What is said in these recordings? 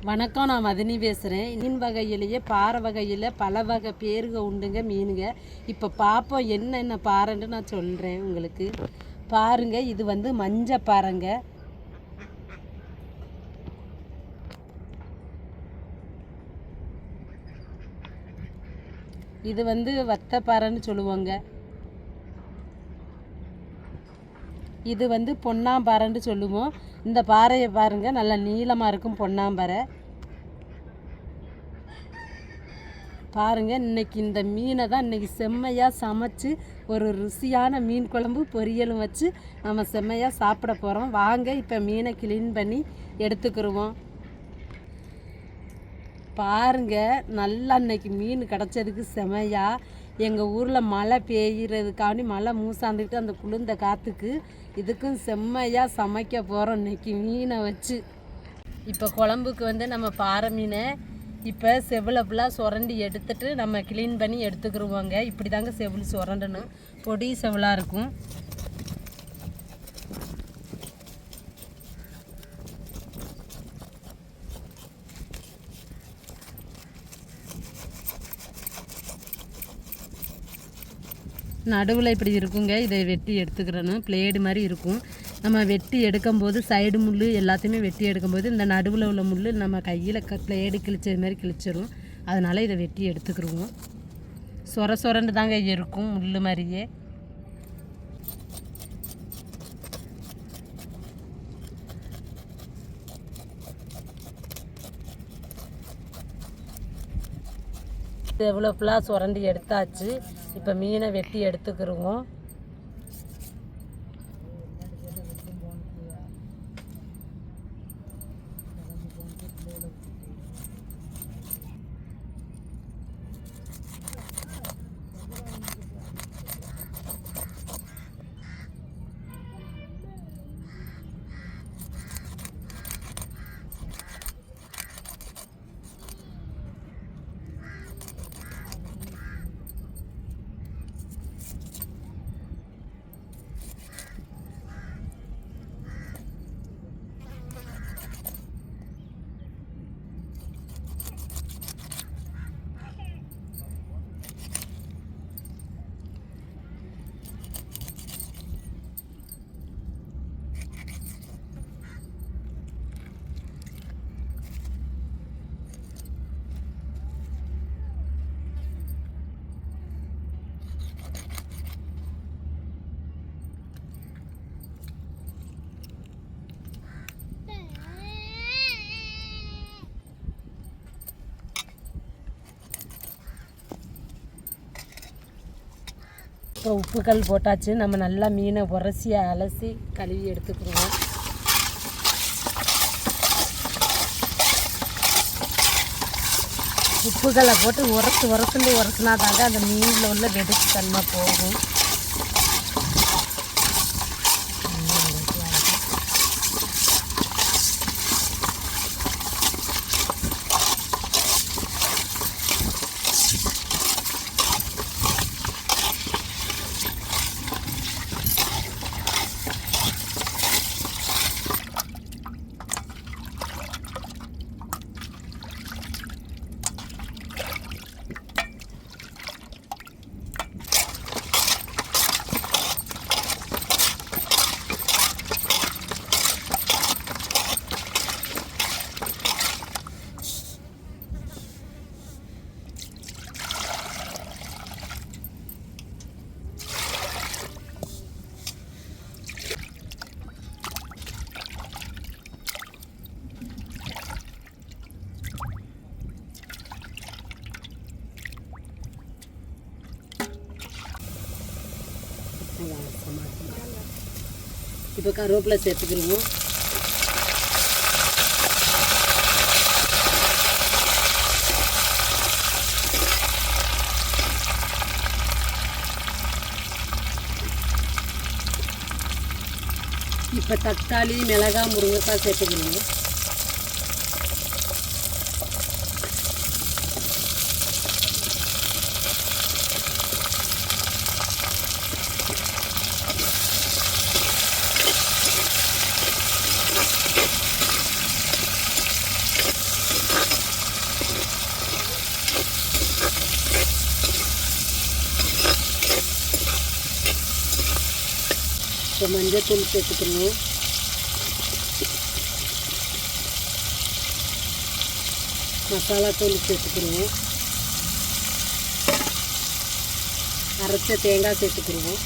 வணக்கம், நான் மதினி பேசுகிறேன். மீன் வகையிலேயே பாறை வகையில் பல வகை பேருங்க உண்டுங்க மீனுங்க. இப்போ பார்ப்போம் என்னென்ன பாறைன்னு நான் சொல்கிறேன் உங்களுக்கு. பாருங்க, இது வந்து மஞ்ச பாறைங்க. இது வந்து வத்த பாறைன்னு சொல்லுவாங்க. இது வந்து பொன்னாம்பாறைன்னு சொல்லுவோம். இந்த பாறையை பாருங்கள், நல்லா நீளமாக இருக்கும் பொன்னாம்பாறை. பாருங்கள், இன்றைக்கி இந்த மீனை தான் இன்றைக்கி செம்மையாக சமைச்சு ஒரு ருசியான மீன் குழம்பு பொரியலும் வச்சு நம்ம செம்மையாக சாப்பிட போகிறோம். வாங்க இப்போ மீனை க்ளீன் பண்ணி எடுத்துக்கிடுவோம். பாருங்கள், நல்லா இன்றைக்கி மீன் கிடச்சதுக்கு செமையாக எங்கள் ஊரில் மழை பெய்கிறதுக்காண்டி மழை மூசாந்துக்கிட்டு அந்த குளிர்ந்த காற்றுக்கு இதுக்கும் செம்மையாக சமைக்க போகிறோம் இன்றைக்கி மீனை வச்சு. இப்போ குழம்புக்கு வந்து நம்ம பாறை மீனை இப்போ செவில் ஃபுல்லாக சுரண்டி எடுத்துட்டு நம்ம க்ளீன் பண்ணி எடுத்துக்கிடுவோங்க. இப்படி தாங்க செவில் சுரண்டணும், பொடி செவிலாக இருக்கும். நடுவில் இப்படி இருக்குங்க, இதை வெட்டி எடுத்துக்கிறணும். பிளேடு மாதிரி இருக்கும். நம்ம வெட்டி எடுக்கும்போது சைடு முள் எல்லாத்தையுமே வெட்டி எடுக்கும்போது இந்த நடுவில் உள்ள முள் நம்ம கையில் பிளேடு கிழிச்சது மாதிரி கிழிச்சிரும். அதனால் இதை வெட்டி எடுத்துக்கிடுவோம். சொரண்டு தாங்க இருக்கும், முள் மாதிரியே. எவ்வளோ ஃபுல்லாக சுரண்டி எடுத்தாச்சு. இப்போ மீனை வெட்டி எடுத்துக்கிடுவோம். இப்போ உப்புக்கல் போட்டாச்சு. நம்ம நல்லா மீனை உரசியாக அலசி கழுவி எடுத்துக்கிடுவோம். உப்புக்கல்லை போட்டு உரசுனா தாங்க அந்த மீனில் உள்ள வெடிச்சு தன்மை போகும். இப்போ கருவேப்பிலை சேர்த்துக்கிடுவோம். இப்போ தக்காளி, மிளகாய், முருங்கைக்காய் சேர்த்துக்கிடுவோம். இப்போ மஞ்சத்தூள் சேர்த்துக்கணும். மசாலா தூள் சேர்த்துக்கணும். அரைச்ச தேங்காய் சேர்த்துக்கிடுவோம்.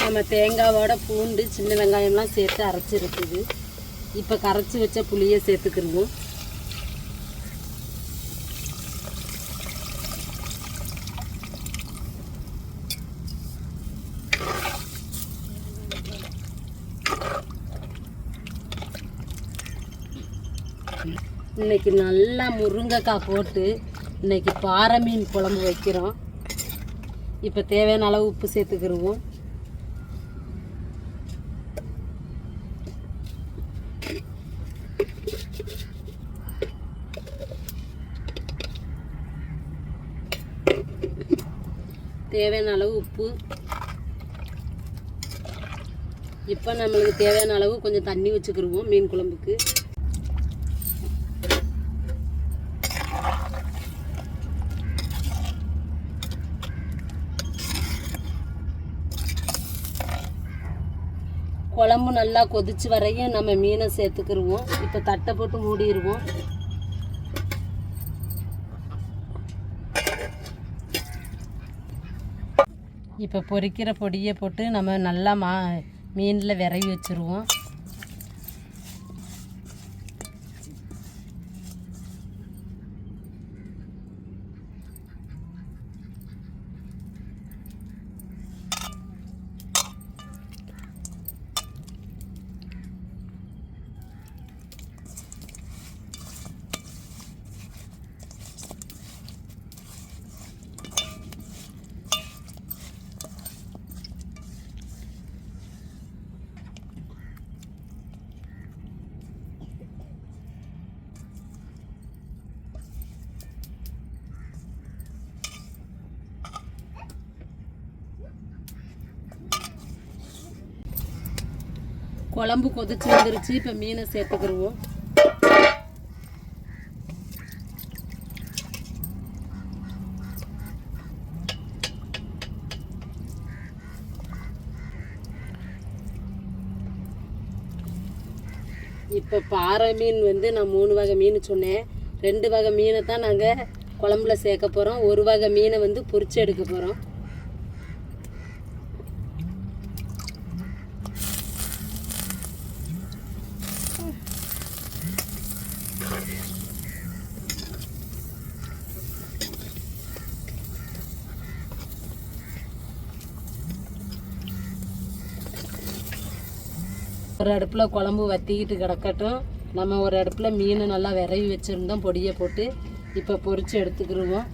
நம்ம தேங்காவோட பூண்டு சின்ன வெங்காயம்லாம் சேர்த்து அரைச்சிருக்குது. இப்போ கரைச்சி வச்ச புளியை சேர்த்துக்கிடுவோம். இன்னைக்கு நல்லா முருங்கைக்காய் போட்டு இன்னைக்கு பாறை மீன் குழம்பு வைக்கிறோம். இப்போ தேவையான அளவு உப்பு சேர்த்துக்கிடுவோம். தேவையான அளவு உப்பு. இப்போ நம்மளுக்கு தேவையான அளவு கொஞ்சம் தண்ணி வச்சுக்கிடுவோம் மீன் குழம்புக்கு. குழம்பு நல்லா கொதிச்சு வரையும் நம்ம மீனை சேர்த்துக்கிடுவோம். இப்போ தட்டை போட்டு மூடிடுவோம். இப்போ பொரிக்கிற பொடியை போட்டு நம்ம நல்லா மீனில் விரவி வச்சுருவோம். குழம்பு கொதிச்சு வந்துருச்சு. இப்போ மீனை சேர்த்துக்கிடுவோம். இப்போ பாறை மீன் நான் 3 வகை மீன் சொன்னேன். 2 வகை மீனை தான் நாங்கள் குழம்புல சேர்க்க போகிறோம். 1 வகை மீனை பொரிச்சு எடுக்க போகிறோம். ஒரு அடுப்பில் குழம்பு வற்றிக்கிட்டு கிடக்கட்டும். நம்ம ஒரு அடுப்பில் மீனை நல்லா விரவி வச்சுருந்தோம் பொடியை போட்டு. இப்போ பொரித்து எடுத்துக்கிடுவோம்.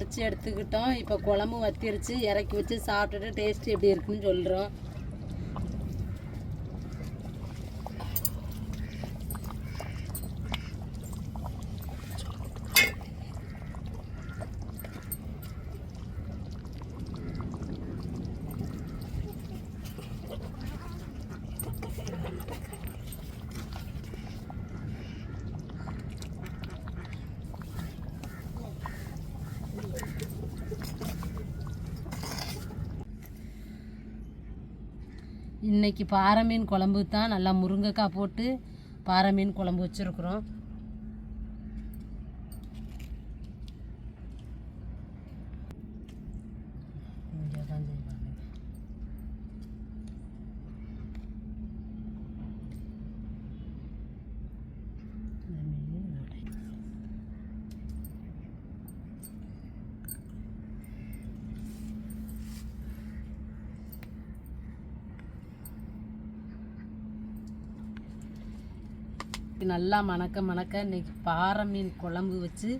பொரித்து எடுத்துக்கிட்டோம். இப்போ குழம்பு வத்திருச்சு, இறக்கி வச்சு சாப்பிட்டுட்டு டேஸ்ட் எப்படி இருக்குன்னு சொல்கிறோம். இன்றைக்கி பாறை மீன் குழம்பு தான். நல்லா முருங்கைக்காய் போட்டு பாறை மீன் குழம்பு வச்சுருக்குறோம். இங்கே தான் செய்வாங்க. நல்லா மணக்க இன்றைக்கி பாறை மீன் குழம்பு வச்சு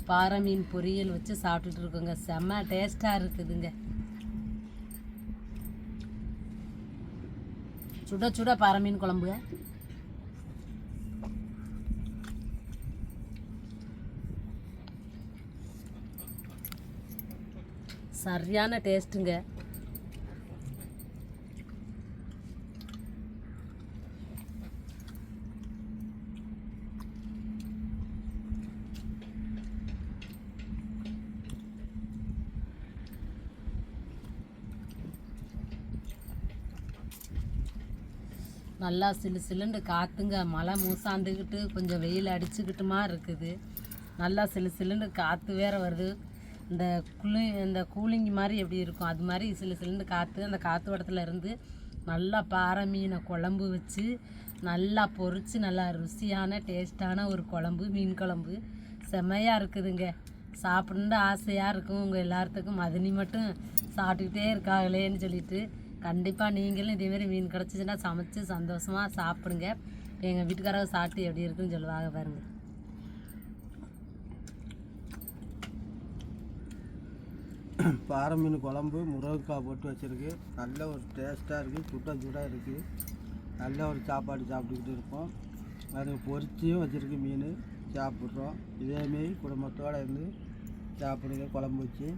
பாறை மீன் பொரியல் வச்சு சாப்பிட்டுட்டு இருக்கோங்க. செம்ம டேஸ்ட்டாக இருக்குதுங்க. சுட சுட பாறை மீன் குழம்புங்க. சரியான டேஸ்ட்டுங்க. நல்லா சிலுன்னு காற்றுங்க. மழை மூசாந்துக்கிட்டு கொஞ்சம் வெயில் அடிச்சுக்கிட்டுமா இருக்குது. நல்லா சிலுன்னு காற்று வேறு வருது. இந்த கூலிங் மாதிரி எப்படி இருக்கும் அது மாதிரி சிலுன்னு காற்று. அந்த காற்று வட்டத்தில் இருந்து நல்லா பாறை மீனை குழம்பு வச்சு நல்லா பொரித்து நல்லா ருசியான டேஸ்ட்டான ஒரு குழம்பு, மீன் குழம்பு செம்மையாக இருக்குதுங்க. சாப்பிட்ணுன்னு ஆசையாக இருக்கும். உங்கள் எல்லாத்துக்கும் மதினி மட்டும் சாப்பிட்டுக்கிட்டே இருக்காங்களேன்னு சொல்லிட்டு கண்டிப்பாக நீங்களும் இதேமாரி மீன் கிடச்சிச்சின்னா சமைச்சு சந்தோஷமாக சாப்பிடுங்க. எங்கள் வீட்டுக்காரங்க சாப்பிட்டு எப்படி இருக்குன்னு சொல்லுவாங்க பாருங்கள். பாறை மீன் குழம்பு முருங்கைக்காய் போட்டு வச்சுருக்கு. நல்ல ஒரு டேஸ்ட்டாக இருக்குது. சுடாக இருக்குது. நல்ல ஒரு சாப்பாடு சாப்பிட்டுக்கிட்டு இருப்போம். அது பொரிச்சியும் வச்சுருக்கு மீன் சாப்பிட்றோம். இதேமாரி குடும்பத்தோடு இருந்து சாப்பிடுங்க. குழம்பு வச்சு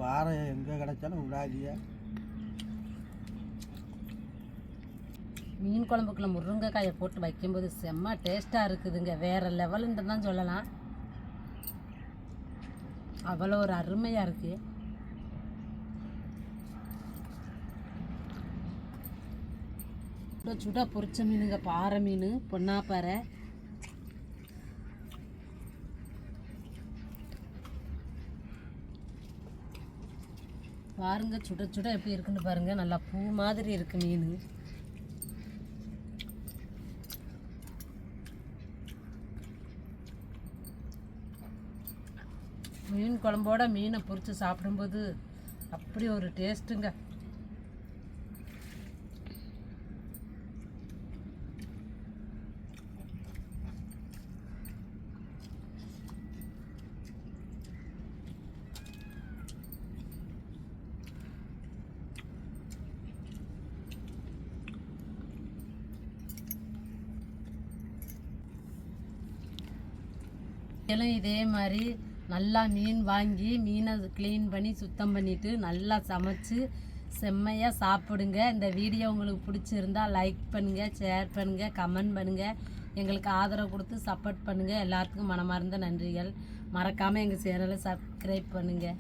பாறை எங்கே கிடச்சாலும் விடாதீங்க. மீன் குழம்புக்குள்ள முருங்கைக்காயை போட்டு வைக்கும்போது செம்ம டேஸ்ட்டாக இருக்குதுங்க. வேறு லெவலுன்னு தான் சொல்லலாம். அவ்வளோ ஒரு அருமையாக இருக்குது. சுட பொரிச்ச மீனுங்க. பாறை மீன், பொன்னாப்பாறை. பாருங்க சுட எப்படி இருக்குன்னு பாருங்க. நல்லா பூ மாதிரி இருக்கு மீன். மீன் குழம்போட மீனை பொரித்து சாப்பிடும்போது அப்படி ஒரு டேஸ்ட்டுங்க. இதே மாதிரி நல்லா மீன் வாங்கி மீனை க்ளீன் பண்ணி சுத்தம் பண்ணிவிட்டு நல்லா சமைச்சு செம்மையாக சாப்பிடுங்க. இந்த வீடியோ உங்களுக்கு பிடிச்சிருந்தா லைக் பண்ணுங்கள், ஷேர் பண்ணுங்கள், கமெண்ட் பண்ணுங்கள். எங்களுக்கு ஆதரவு கொடுத்து சப்போர்ட் பண்ணுங்கள். எல்லாத்துக்கும் மனமார்ந்த நன்றிகள். மறக்காமல் எங்கள் சேனலை சப்ஸ்கிரைப் பண்ணுங்கள்.